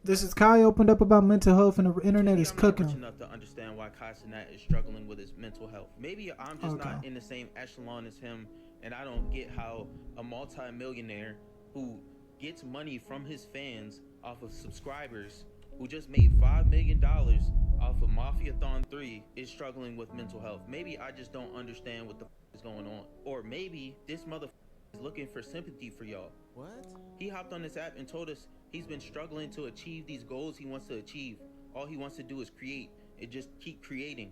This is Kai opened up about mental health and the internet Maybe is I'm not rich cooking. enough to understand why Cenat is struggling with his mental health. Maybe I'm just Okay. not in the same echelon as him, and I don't get how a multi-millionaire who gets money from his fans off of subscribers, who just made $5 million off of Mafiathon 3, is struggling with mental health. Maybe I just don't understand what the is going on. Or maybe this mother is looking for sympathy for y'all. What? He hopped on this app and told us he's been struggling to achieve these goals he wants to achieve. All he wants to do is create and just keep creating.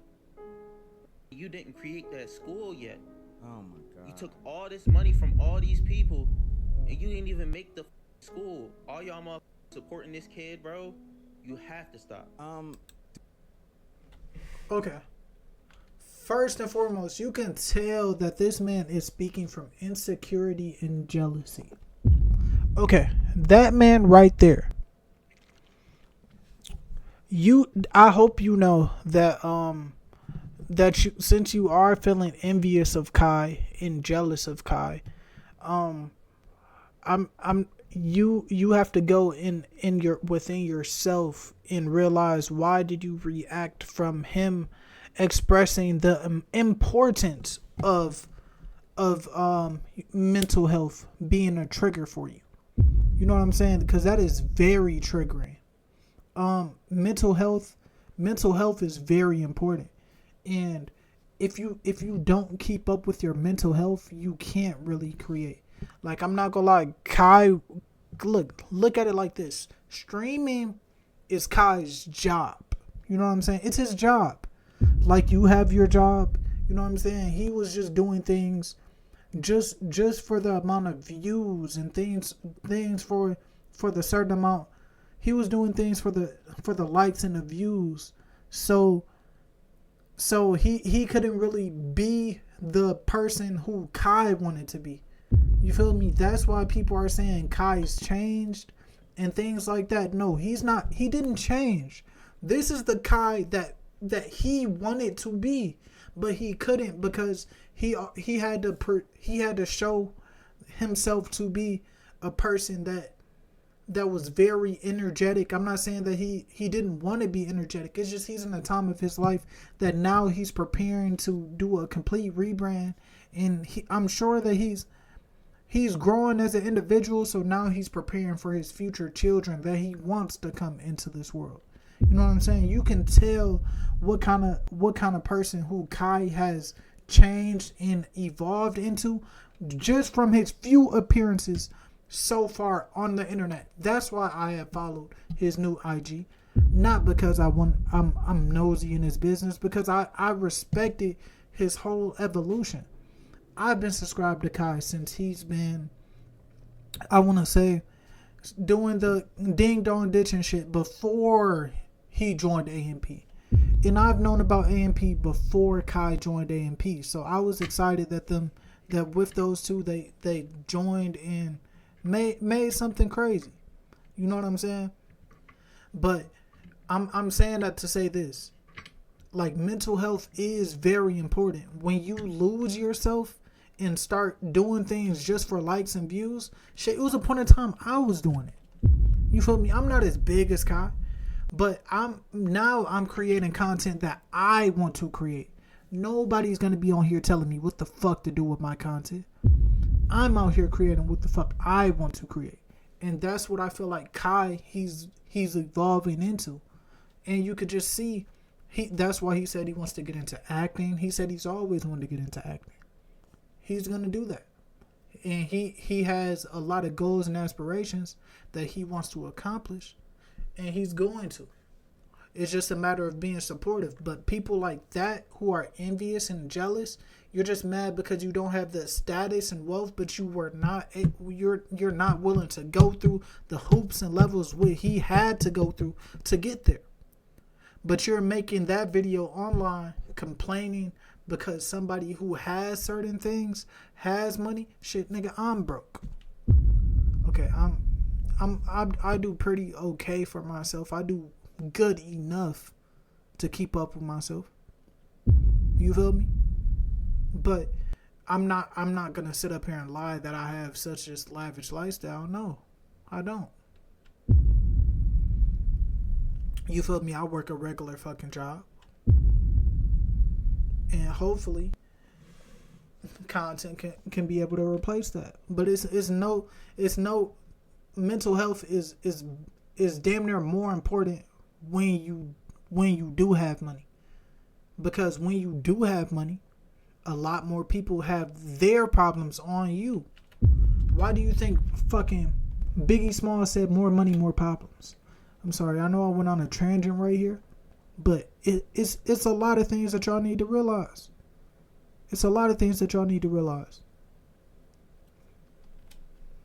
You didn't create that school yet. Oh my god. You took all this money from all these people and you didn't even make the school. All y'all motherfuckers supporting this kid, bro. You have to stop. Okay. First and foremost, you can tell that this man is speaking from insecurity and jealousy. Okay, that man right there. I hope you know that you, since you are feeling envious of Kai and jealous of Kai, um you have to go in your within yourself and realize, why did you react from him expressing the importance of mental health being a trigger for you. You know what I'm saying? Because that is very triggering. Mental health is very important. And if you don't keep up with your mental health, you can't really create. Like, I'm not gonna lie, Kai, look at it like this. Streaming is Kai's job. You know what I'm saying? It's his job. Like, you have your job. You know what I'm saying? He was just doing things just for the amount of views and things for the certain amount. He was doing things for the likes and the views. So he couldn't really be the person who Kai wanted to be. You feel me? That's why people are saying Kai's changed and things like that. No, he's not. He didn't change. This is the Kai that he wanted to be, but he couldn't, because he had to show himself to be a person that was very energetic. I'm not saying that he didn't want to be energetic. It's just he's in a time of his life that now he's preparing to do a complete rebrand, and I'm sure that he's growing as an individual. So now he's preparing for his future children that he wants to come into this world. You know what I'm saying? You can tell what kind of person who Kai has changed and evolved into just from his few appearances so far on the internet. That's why I have followed his new IG. Not because I'm nosy in his business, because I respected his whole evolution. I've been subscribed to Kai since he's been, I want to say, doing the ding dong ditch and shit before he joined AMP. And I've known about AMP before Kai joined AMP. So I was excited that with those two they joined and made something crazy. You know what I'm saying? But I'm saying that to say this. Like, mental health is very important. When you lose yourself and start doing things just for likes and views, shit, it was a point in time I was doing it. You feel me? I'm not as big as Kai, but I'm creating content that I want to create. Nobody's gonna be on here telling me what the fuck to do with my content. I'm out here creating what the fuck I want to create. And that's what I feel like Kai he's evolving into. And you could just see that's why he said he wants to get into acting. He said he's always wanted to get into acting. He's gonna do that. And he has a lot of goals and aspirations that he wants to accomplish, and he's going to. It's just a matter of being supportive. But people like that who are envious and jealous, you're just mad because you don't have the status and wealth, but you're not willing to go through the hoops and levels what he had to go through to get there. But you're making that video online complaining because somebody who has certain things has money. Shit, nigga, I'm broke. Okay, I do pretty okay for myself. I do good enough to keep up with myself. You feel me? But I'm not gonna sit up here and lie that I have such a lavish lifestyle. No, I don't. You feel me? I work a regular fucking job, and hopefully content can be able to replace that. But it's no mental health is damn near more important when you do have money, because when you do have money, a lot more people have their problems on you. Why do you think fucking Biggie Smalls said more money, more problems? I'm sorry, I know I went on a tangent right here, but it's a lot of things that y'all need to realize. It's a lot of things that y'all need to realize.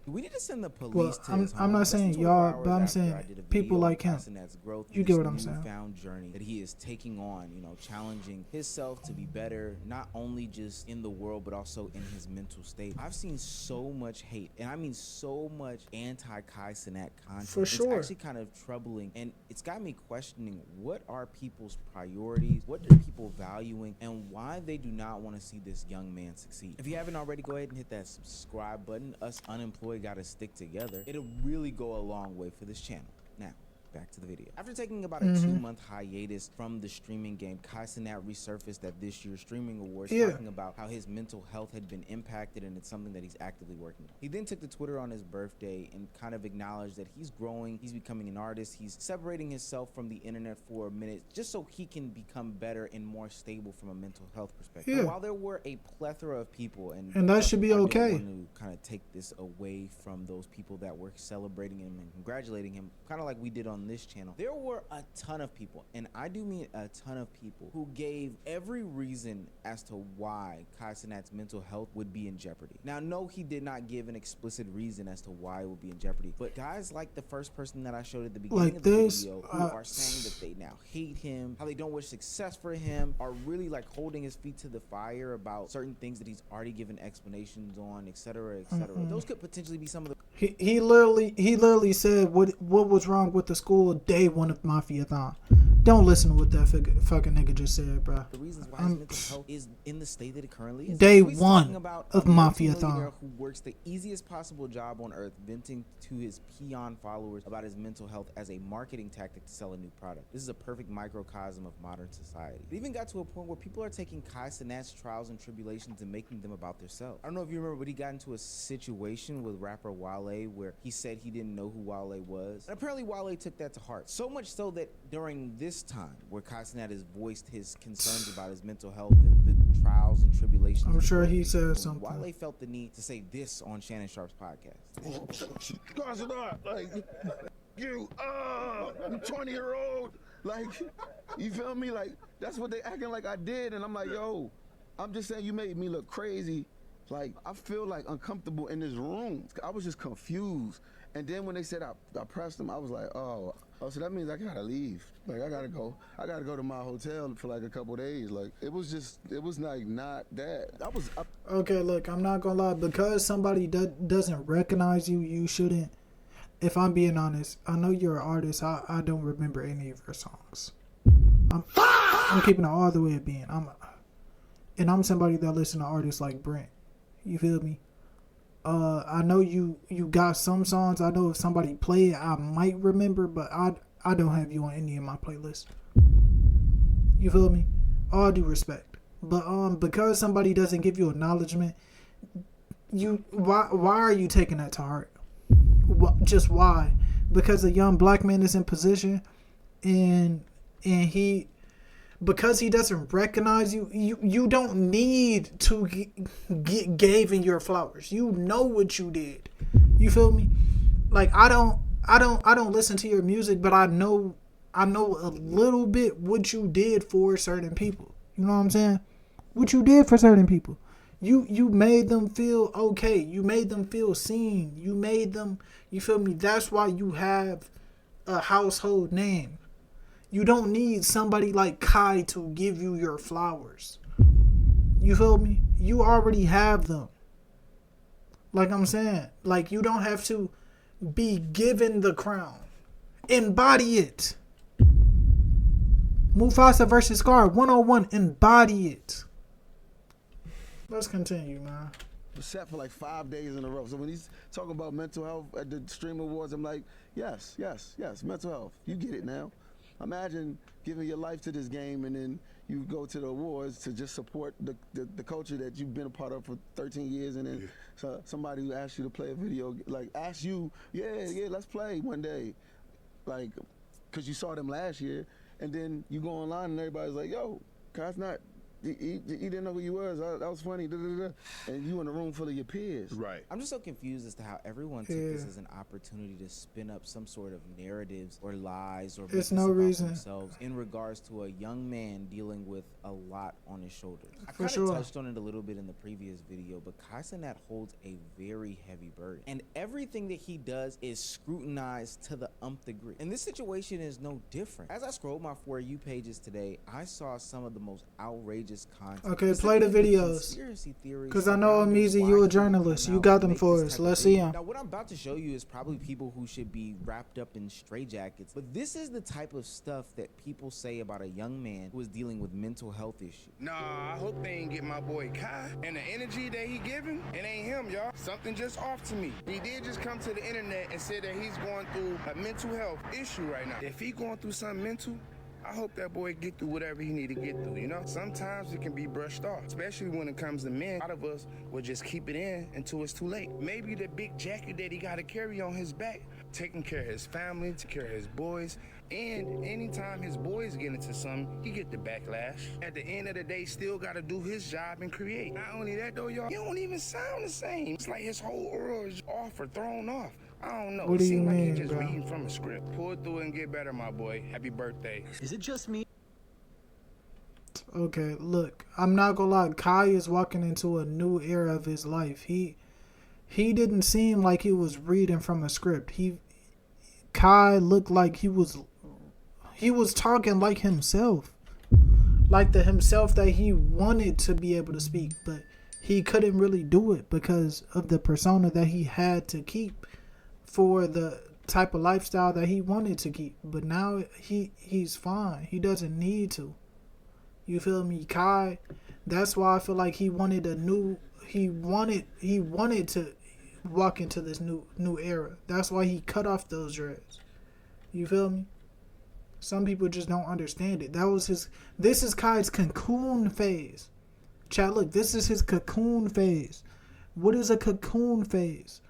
We need to send the police Well, to his home. I'm not Less than saying 24 y'all, hours but I'm after saying I did a people video like on him. Cenat's growth You through get this what I'm saying. newfound journey that he is taking on, challenging himself to be better, not only just in the world, but also in his mental state. I've seen so much hate, and I mean so much anti-Kai Cenat content. For sure. It's actually kind of troubling, and it's got me questioning what are people's priorities, what are people valuing, and why they do not want to see this young man succeed. If you haven't already, go ahead and hit that subscribe button. Us unemployed gotta stick together. It'll really go a long way for this channel. Now, back to the video. After taking about a 2-month hiatus from the streaming game, Kai Cenat resurfaced at this year's streaming awards, talking about how his mental health had been impacted, and it's something that he's actively working on. He then took to Twitter on his birthday and kind of acknowledged that he's growing, he's becoming an artist, he's separating himself from the internet for a minute just so he can become better and more stable from a mental health perspective. Yeah. While there were a plethora of people, and that should be okay. I don't want to kind of take this away from those people that were celebrating him and congratulating him, kind of like we did on this channel. There were a ton of people, and I do mean a ton of people, who gave every reason as to why Kai Cenat's mental health would be in jeopardy. Now, no, he did not give an explicit reason as to why it would be in jeopardy, but guys like the first person that I showed at the beginning of the video, who are saying that they now hate him, how they don't wish success for him, are really like holding his feet to the fire about certain things that he's already given explanations on, etc., etc. Those could potentially be some of the He literally said what was wrong with the school day one of Mafia-thon. Don't listen to what that fucking nigga just said, bro. The reasons why his mental health is in the state that it currently is. Day He's one talking about of a Mafia-thon. multimillionaire who works the easiest possible job on earth, venting to his peon followers about his mental health as a marketing tactic to sell a new product. This is a perfect microcosm of modern society. It even got to a point where people are taking Kai Cenat's trials and tribulations and making them about themselves. I don't know if you remember, but he got into a situation with rapper Wale where he said he didn't know who Wale was. And apparently Wale took that to heart. So much so that during this time where Kai Cenat has voiced his concerns about his mental health and the trials and tribulations, I'm sure he said something. Wale felt the need to say this on Shannon Sharp's podcast. Guys are not like you. I'm 20-year-old. Like, you feel me? Like, that's what they acting like I did, and I'm like, yo, I'm just saying you made me look crazy. Like, I feel like uncomfortable in this room. I was just confused. And then when they said I pressed them, I was like, oh, so that means I gotta leave. Like, I gotta go to my hotel for like a couple days. Like, it was like not that. Okay, look, I'm not gonna lie. Because somebody doesn't recognize you, you shouldn't. If I'm being honest, I know you're an artist. I don't remember any of your songs. I'm keeping it all the way at being. I'm somebody that listen to artists like Brent. You feel me? I know you got some songs. I know if somebody play it, I might remember, but I don't have you on any of my playlists. You feel me? All due respect. But because somebody doesn't give you acknowledgement, why are you taking that to heart? Just why? Because a young black man is in position, and because he doesn't recognize you, you don't need to get given your flowers. You know what you did. You feel me? Like, I don't listen to your music, but I know a little bit what you did for certain people. You know what I'm saying? What you did for certain people. You made them feel okay. You made them feel seen. You made them, you feel me? That's why you have a household name. You don't need somebody like Kai to give you your flowers. You feel me? You already have them. Like I'm saying, like, you don't have to be given the crown. Embody it. Mufasa versus Scar 101. Embody it. Let's continue, man. Set for like 5 days in a row. So when he's talking about mental health at the Stream Awards, I'm like, yes, mental health. You get it now. Imagine giving your life to this game and then you go to the awards to just support the culture that you've been a part of for 13 years, and then somebody who asks you to play a video, like asks you, yeah, let's play one day, like, because you saw them last year, and then you go online and everybody's like, yo, Kai's not. He didn't know who you was. That was funny. And you in a room full of your peers. Right. I'm just so confused as to how everyone took this as an opportunity to spin up some sort of narratives or lies or It's no reason themselves in regards to a young man dealing with a lot on his shoulders. I For kind of sure. touched on it a little bit in the previous video, but Cenat holds a very heavy burden, and everything that he does is scrutinized to the nth degree. And this situation is no different. As I scrolled my For You pages today, I saw some of the most outrageous content. Okay, play the videos. Because I know, Amizi, you a journalist. You got them for us. Let's see them. Now, what I'm about to show you is probably people who should be wrapped up in straitjackets. But this is the type of stuff that people say about a young man who is dealing with mental health issues. Nah, I hope they ain't get my boy Kai. And the energy that he giving, it ain't him, y'all. Something just off to me. He did just come to the internet and said that he's going through a mental health issue right now. If he going through something mental, I hope that boy get through whatever he need to get through, you know? Sometimes it can be brushed off, especially when it comes to men. A lot of us will just keep it in until it's too late. Maybe the big jacket that he got to carry on his back, taking care of his family, taking care of his boys, and anytime his boys get into something, he get the backlash. At the end of the day, still got to do his job and create. Not only that, though, y'all, he don't even sound the same. It's like his whole aura is off or thrown off. I don't know. What do you It seems like mean, he's just bro? reading from a script. Pull through and get better, my boy. Happy birthday. Is it just me? Okay, look, I'm not gonna lie. Kai is walking into a new era of his life. He didn't seem like he was reading from a script. Kai looked like he was talking like himself, like the himself that he wanted to be able to speak, but he couldn't really do it because of the persona that he had to keep for the type of lifestyle that he wanted to keep. But now he's fine. He doesn't need to. You feel me? Kai, that's why I feel like he wanted to walk into this new era. That's why he cut off those dreads. You feel me? Some people just don't understand it. This is Kai's cocoon phase. Chat, look, this is his cocoon phase. What is a cocoon phase?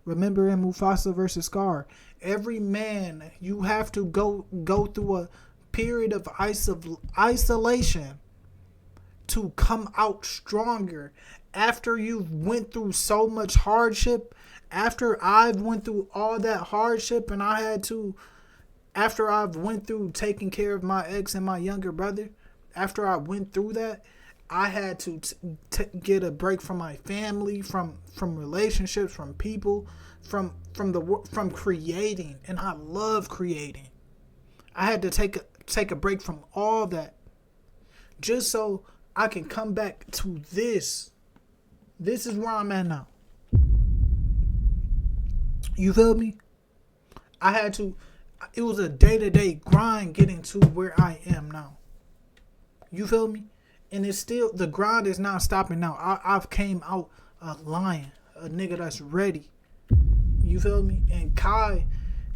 Remember in Mufasa versus Scar, every man, you have to go through a period of isolation to come out stronger. After you've went through so much hardship, after I've went through all that hardship and after I've went through taking care of my ex and my younger brother, after I went through that, I had to get a break from my family, from relationships, from people, from creating, and I love creating. I had to take a break from all that, just so I can come back to this. This is where I'm at now. You feel me? It was a day-to-day grind getting to where I am now. You feel me? And it's still, the grind is not stopping now. I've came out a lion, a nigga that's ready. You feel me? And Kai,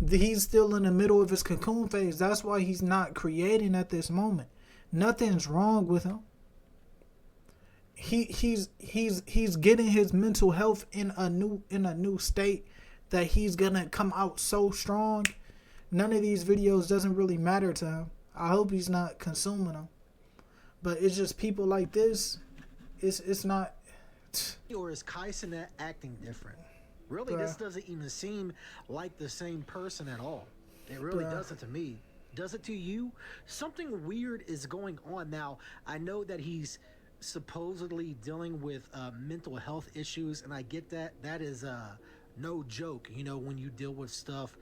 he's still in the middle of his cocoon phase. That's why he's not creating at this moment. Nothing's wrong with him. He's getting his mental health in a new state that he's gonna come out so strong. None of these videos doesn't really matter to him. I hope he's not consuming them. But it's just people like this. It's not. Or is Cenat acting different? Really, Bruh. this doesn't even seem like the same person at all. It really Bruh. doesn't to me. Does it to you? Something weird is going on now. I know that he's supposedly dealing with mental health issues, and I get that. That is no joke, you know, when you deal with stuff,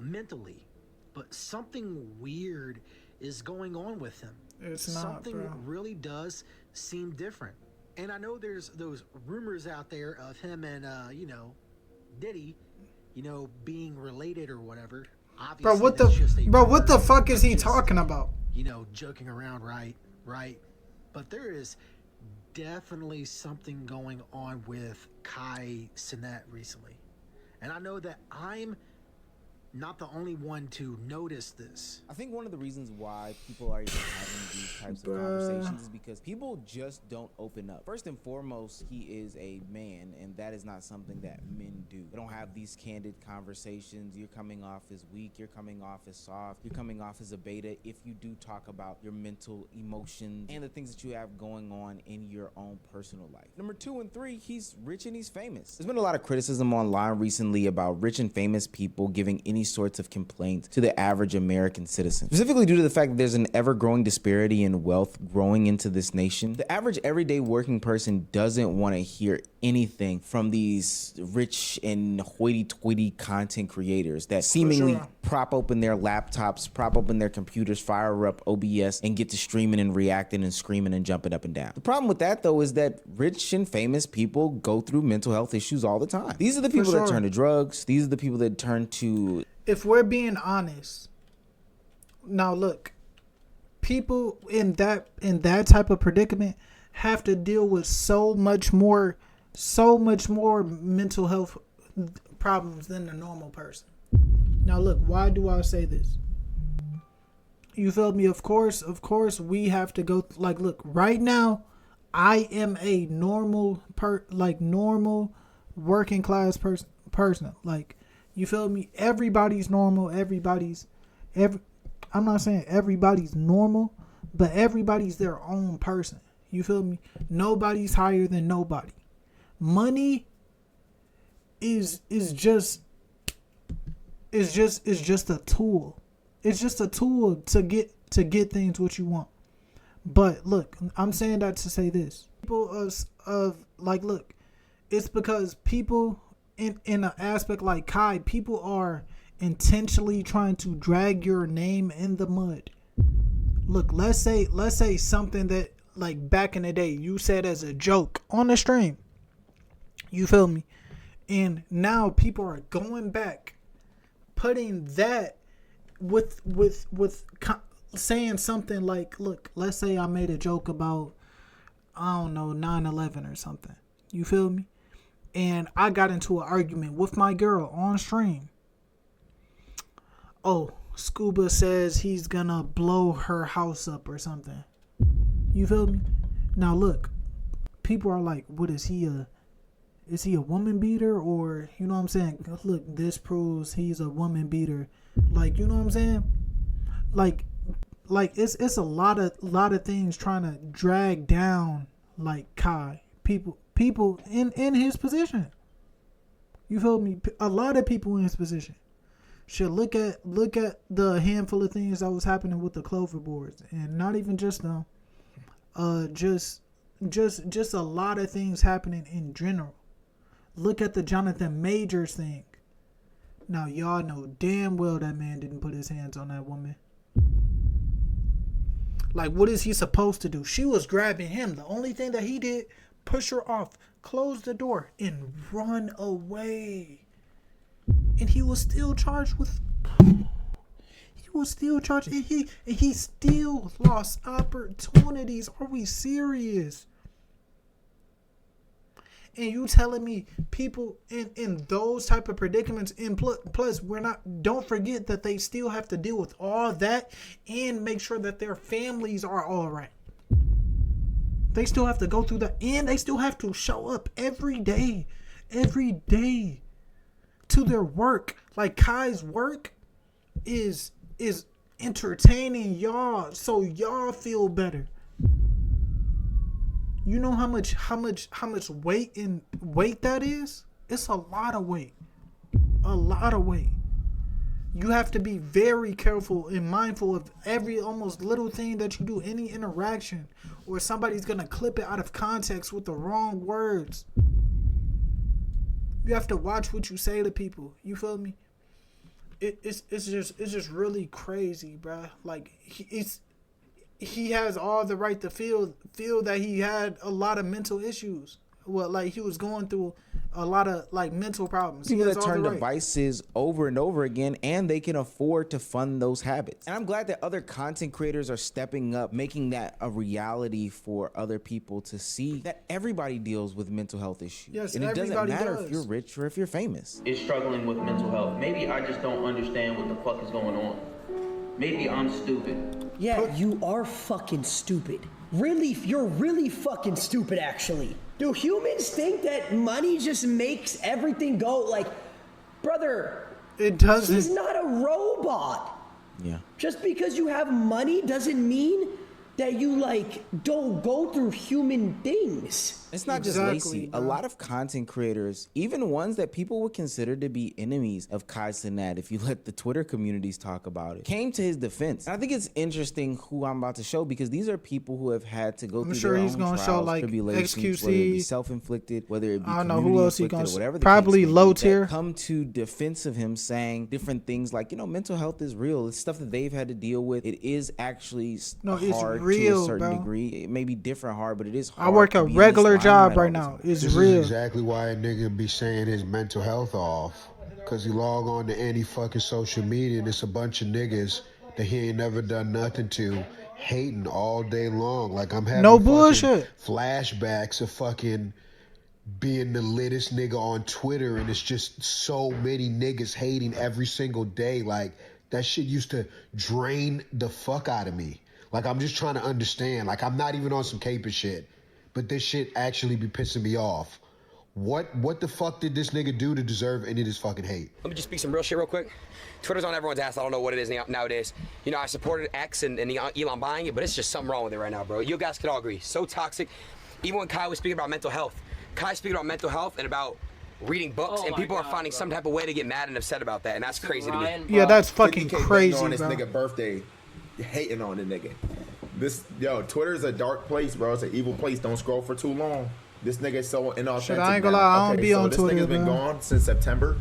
mentally. But something weird is going on with him. It's not, Something bro. really does seem different. And I know there's those rumors out there of him and, Diddy, being related or whatever. Obviously, Bro, what the fuck is he talking about? Joking around, right? But there is definitely something going on with Cenat recently. And I know that I'm not the only one to notice this. I think one of the reasons why people are even having these types of conversations is because people just don't open up. First and foremost, he is a man, and that is not something that men do. They don't have these candid conversations. You're coming off as weak. You're coming off as soft. You're coming off as a beta if you do talk about your mental emotions and the things that you have going on in your own personal life. Number 2 and 3, he's rich and he's famous. There's been a lot of criticism online recently about rich and famous people giving any sorts of complaints to the average American citizen, specifically due to the fact that there's an ever-growing disparity in wealth growing into this nation. The average everyday working person doesn't want to hear anything from these rich and hoity-toity content creators that seemingly prop open their laptops, prop open their computers, fire up OBS, and get to streaming and reacting and screaming and jumping up and down. The problem with that, though, is that rich and famous people go through mental health issues all the time. These are the people that turn to drugs. These are the people that turn to... If we're being honest, now look, people in that type of predicament have to deal with so much more mental health problems than the normal person. Now look, why do I say this? You feel me? Of course we have to go like, look, right now I am a normal working class person. Like, you feel me? Everybody's normal. I'm not saying everybody's normal, but everybody's their own person. You feel me? Nobody's higher than nobody. Money is just a tool. It's just a tool to get things what you want. But look, I'm saying that to say this. People look, it's because people in an aspect like Kai, people are intentionally trying to drag your name in the mud. Look, let's say something that, like, back in the day you said as a joke on the stream. You feel me? And now people are going back, putting that with saying something like, look, let's say I made a joke about, I don't know, 9/11 or something. You feel me? And I got into an argument with my girl on stream. Oh, Scuba says he's gonna blow her house up or something. You feel me? Now look, people are like, what is he a woman beater? Or, you know what I'm saying? Look, this proves he's a woman beater. Like, you know what I'm saying? Like it's a lot of things trying to drag down, like, Kai. People in his position. You feel me? A lot of people in his position should look at the handful of things that was happening with the Clover boards, and not even just them. Just a lot of things happening in general. Look at the Jonathan Majors thing. Now y'all know damn well that man didn't put his hands on that woman. Like, what is he supposed to do? She was grabbing him. The only thing that he did, push her off, close the door, and run away. And he was still charged with... and he still lost opportunities. Are we serious? And you telling me people in those type of predicaments, and plus don't forget that they still have to deal with all that and make sure that their families are all right. They still have to go through that, and they still have to show up every day to their work. Like, Kai's work is entertaining y'all so y'all feel better. You know how much weight that is? It's a lot of weight. A lot of weight. You have to be very careful and mindful of every almost little thing that you do, any interaction, or somebody's gonna clip it out of context with the wrong words. You have to watch what you say to people. You feel me? It's just really crazy, bruh. Like, he has all the right to feel that he had a lot of mental issues. well, like he was going through a lot of like mental problems. People He has that all turn the right. devices over and over again, and they can afford to fund those habits. And I'm glad that other content creators are stepping up, making that a reality for other people to see that everybody deals with mental health issues. Yes, and it doesn't everybody matter does. if you're rich or if you're famous. Is struggling with mental health. Maybe I just don't understand what the fuck is going on. Maybe I'm stupid. Yeah, you are fucking stupid. Really, you're really fucking stupid, actually. Do humans think that money just makes everything go? Like, brother, It doesn't. he's not a robot. Yeah. Just because you have money doesn't mean that you, like, don't go through human things. It's not Exactly, just Lacey. bro. A lot of content creators, even ones that people would consider to be enemies of Cenat, if you let the Twitter communities talk about it, came to his defense. And I think it's interesting who I'm about to show, because these are people who have had to go through sure their he's own gonna trials, show, like, tribulations, whether it be XQC. self-inflicted, whether it be I don't know who else he community-inflicted, gonna or whatever the probably case may low be, that tier. come to defense of him, saying different things like, mental health is real. It's stuff that they've had to deal with. It is actually No, it's hard to real, a certain bro. degree. It may be different hard, but it is hard. I work to a be in this regular job limelight all right the now. time. It's This real. is exactly why a nigga be saying his mental health off. Cause he log on to any fucking social media and it's a bunch of niggas that he ain't never done nothing to, hating all day long. Like I'm having No fucking bullshit. flashbacks of fucking being the littest nigga on Twitter, and it's just so many niggas hating every single day. Like that shit used to drain the fuck out of me. Like I'm just trying to understand. Like I'm not even on some caper shit, but this shit actually be pissing me off. What the fuck did this nigga do to deserve any of this fucking hate? Let me just speak some real shit real quick. Twitter's on everyone's ass. I don't know what it is nowadays. I supported X and Elon buying it, but it's just something wrong with it right now, bro. You guys could all agree. So toxic. Even when Kai was speaking about mental health. Kai's speaking about mental health and about reading books, and people are finding some type of way to get mad and upset about that, and that's crazy to me. Yeah, that's fucking 50K crazy, on his bro. nigga birthday, hating on the nigga. Twitter's a dark place, bro. It's an evil place. Don't scroll for too long. This nigga's so inauthentic. Shit, I ain't gonna now. lie, I don't Okay, be so on this Twitter, nigga's been bro. gone since September.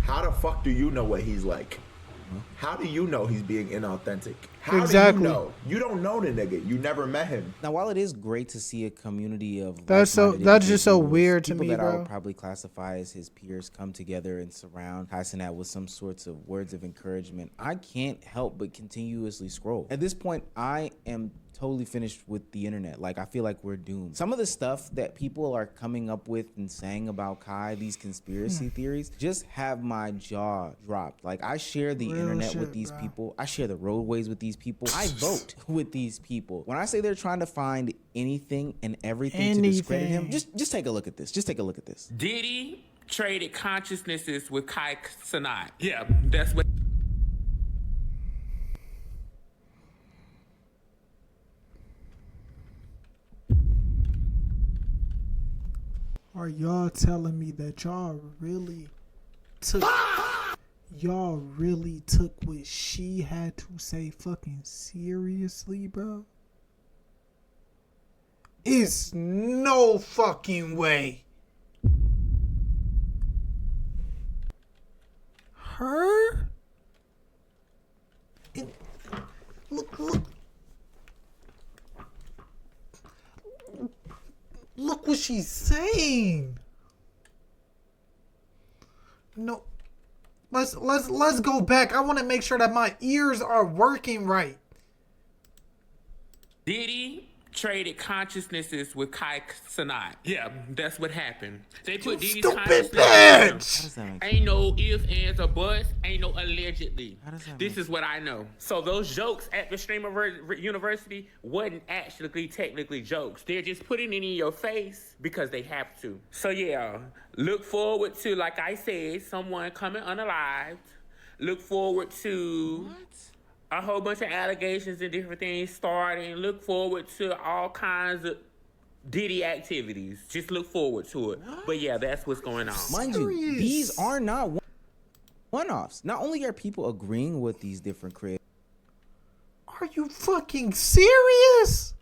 How the fuck do you know what he's like? How do you know he's being inauthentic? How Exactly. do you know? You don't know the nigga. You never met him. Now, while it is great to see a community of That's just so individuals, weird to people me, that I bro. would probably classify as his peers come together and surround Cenat with some sorts of words of encouragement, I can't help but continuously scroll. At this point, I am totally finished with the internet. Like, I feel like we're doomed. Some of the stuff that people are coming up with and saying about Kai, these conspiracy theories, just have my jaw dropped. Like, I share the Real internet with shit, these bro. people. I share the roadways with these people. I vote with these people. When I say they're trying to find anything and everything to discredit him, just take a look at this. Just take a look at this. Diddy traded consciousnesses with Kai Cenat. Yeah, that's what. Are y'all telling me that y'all really took what she had to say fucking seriously, bro? It's no fucking way. Her? Look. Look what she's saying. No. Let's go back. I want to make sure that my ears are working right. Diddy traded consciousnesses with Kai Cenat. Yeah, that's what happened. They put Diddy's Stupid consciousness bitch. in him. Ain't no ifs, ands, or buts. Ain't no allegedly. This is what I know. So those jokes at the Streamer University wasn't actually technically jokes. They're just putting it in your face because they have to. So yeah, look forward to, like I said, someone coming unalived. Look forward to a whole bunch of allegations and different things starting. Look forward to all kinds of Diddy activities. Just look forward to it. But yeah, that's what's going on. Mind you, these are not one-offs. Not only are people agreeing with these different creators, Are you fucking serious?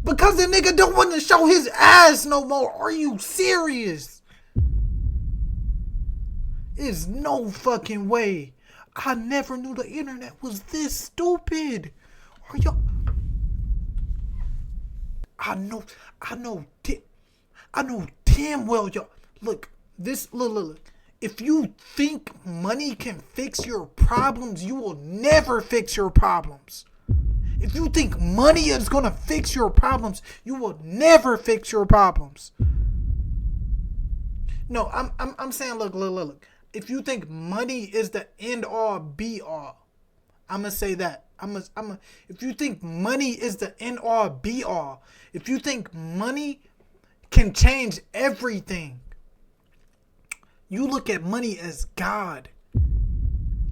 Because the nigga don't want to show his ass no more. Are you serious? There's no fucking way. I never knew the internet was this stupid. Are y'all? I know. I know damn well, y'all. Look. If you think money can fix your problems, you will never fix your problems. If you think money is gonna fix your problems, you will never fix your problems. No, I'm saying, look. If you think money is the end all be all, I'm gonna say that. If you think money is the end all be all, if you think money can change everything, you look at money as God.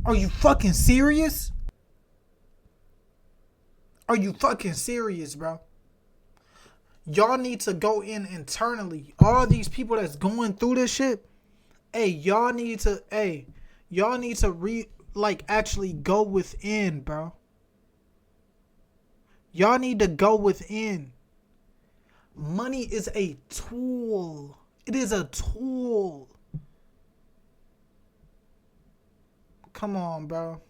Are you fucking serious? Are you fucking serious, bro? Y'all need to go in internally. All these people that's going through this shit, y'all need to actually go within, bro. Y'all need to go within. Money is a tool. It is a tool. Come on, bro.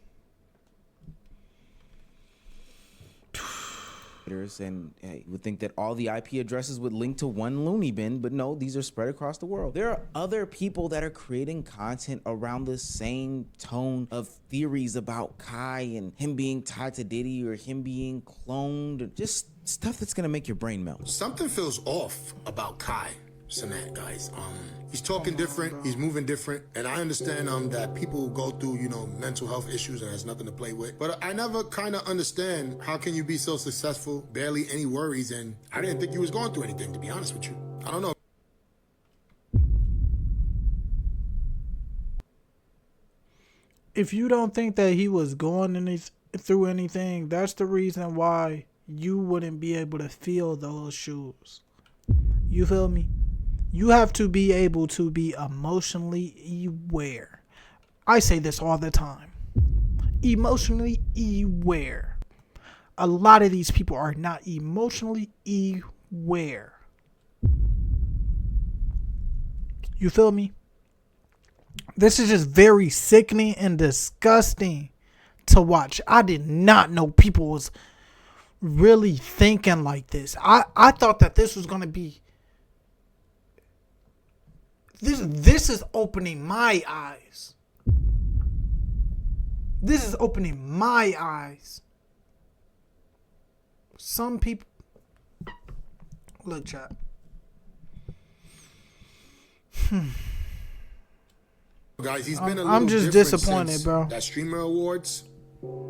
And you would think that all the IP addresses would link to one loony bin, but no, these are spread across the world. There are other people that are creating content around the same tone of theories about Kai and him being tied to Diddy or him being cloned, or just stuff that's gonna make your brain melt. Something feels off about Kai Cenat, guys. He's talking different, he's moving different, and I understand that people go through, mental health issues and has nothing to play with. But I never kind of understand, how can you be so successful, barely any worries, and I didn't think you was going through anything, to be honest with you. I don't know. If you don't think that he was going through anything, that's the reason why you wouldn't be able to feel those shoes. You feel me? You have to be able to be emotionally aware. I say this all the time. Emotionally aware. A lot of these people are not emotionally aware. You feel me? This is just very sickening and disgusting to watch. I did not know people was really thinking like this. I thought that this was going to be... This is opening my eyes. This is opening my eyes. Some people... Look, chat. Guys, he's been I'm just disappointed, bro. That Streamer Awards,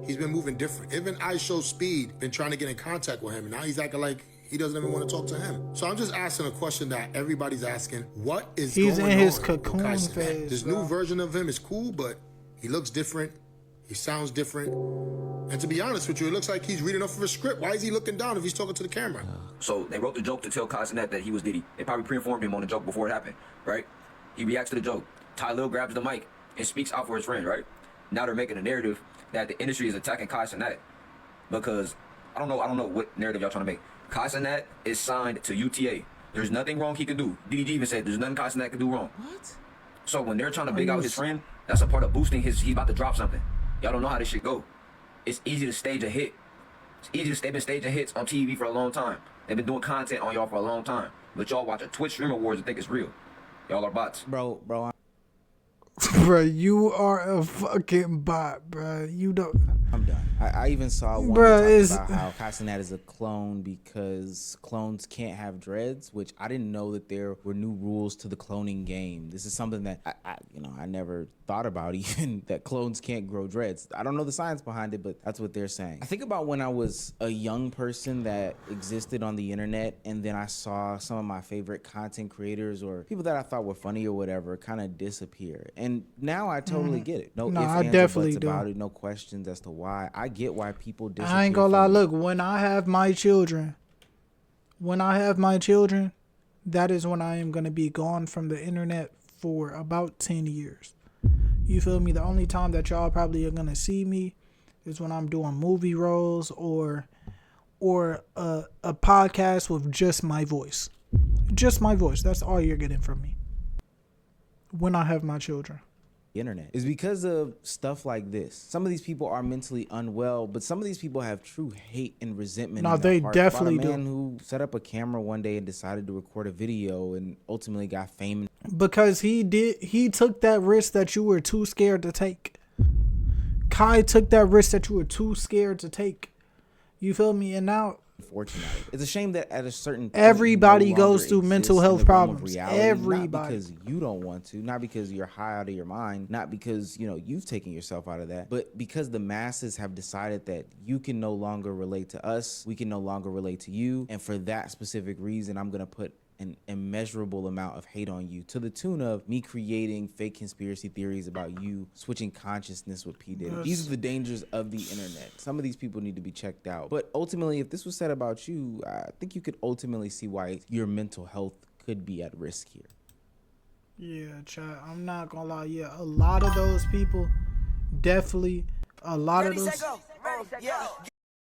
he's been moving different. Even iShowSpeed been trying to get in contact with him. Now he's acting like he doesn't even want to talk to him. So I'm just asking a question that everybody's asking. What is going on? He's in his with Cocoon Kai Cenat? phase, This bro. new version of him is cool, but he looks different. He sounds different. And to be honest with you, it looks like he's reading off of a script. Why is he looking down if he's talking to the camera? So they wrote the joke to tell Kai Cenat that he was Diddy. They probably pre-informed him on the joke before it happened, right? He reacts to the joke. Ty Lil grabs the mic and speaks out for his friend, right? Now they're making a narrative that the industry is attacking Kai Cenat because I don't know what narrative y'all trying to make. Kai Cenat is signed to UTA. There's nothing wrong he can do. DDG even said there's nothing Kai Cenat can do wrong. What? So when they're trying to big out his friend, that's a part of boosting he's about to drop something. Y'all don't know how this shit go. It's easy to stage a hit. They've been staging hits on TV for a long time. They've been doing content on y'all for a long time. But y'all watch a Twitch Streamer Awards and think it's real. Y'all are bots. Bro, Bro, you are a fucking bot, bro. You don't... I'm done. I even saw one Bruh, talk about how Kai Cenat is a clone because clones can't have dreads, which I didn't know that there were new rules to the cloning game. This is something that I never thought about, even that clones can't grow dreads. I don't know the science behind it, but that's what they're saying. I think about when I was a young person that existed on the internet, and then I saw some of my favorite content creators or people that I thought were funny or whatever kind of disappear. And now I totally get it. No ifs, I ands, definitely or buts do. about it. No questions as to why. I get why people disappear. I ain't gonna lie. from- Look, when I have my children, that is when I am gonna be gone from the internet for about 10 years. You feel me? The only time that y'all probably are gonna see me is when I'm doing movie roles or a podcast with just my voice. Just my voice. That's all you're getting from me. When I have my children. internet is because of stuff like this. Some of these people are mentally unwell, but some of these people have true hate and resentment. No, in their they heart definitely about a man do. who set up a camera one day and decided to record a video and ultimately got fame. Because he took that risk that you were too scared to take. Kai took that risk that you were too scared to take. You feel me? And now Fortunate. It's a shame that at a certain point, everybody you no goes longer through mental exist in health the realm of problems. reality, Everybody. not because you don't want to, not because you're high out of your mind, not because you've taken yourself out of that, but because the masses have decided that you can no longer relate to us, we can no longer relate to you, and for that specific reason, I'm gonna put an immeasurable amount of hate on you to the tune of me creating fake conspiracy theories about you switching consciousness with P. Diddy. Yes. These are the dangers of the internet. Some of these people need to be checked out. But ultimately, if this was said about you, I think you could ultimately see why your mental health could be at risk here. Yeah, chat. I'm not gonna lie. Yeah, a lot of those people definitely. A lot of those.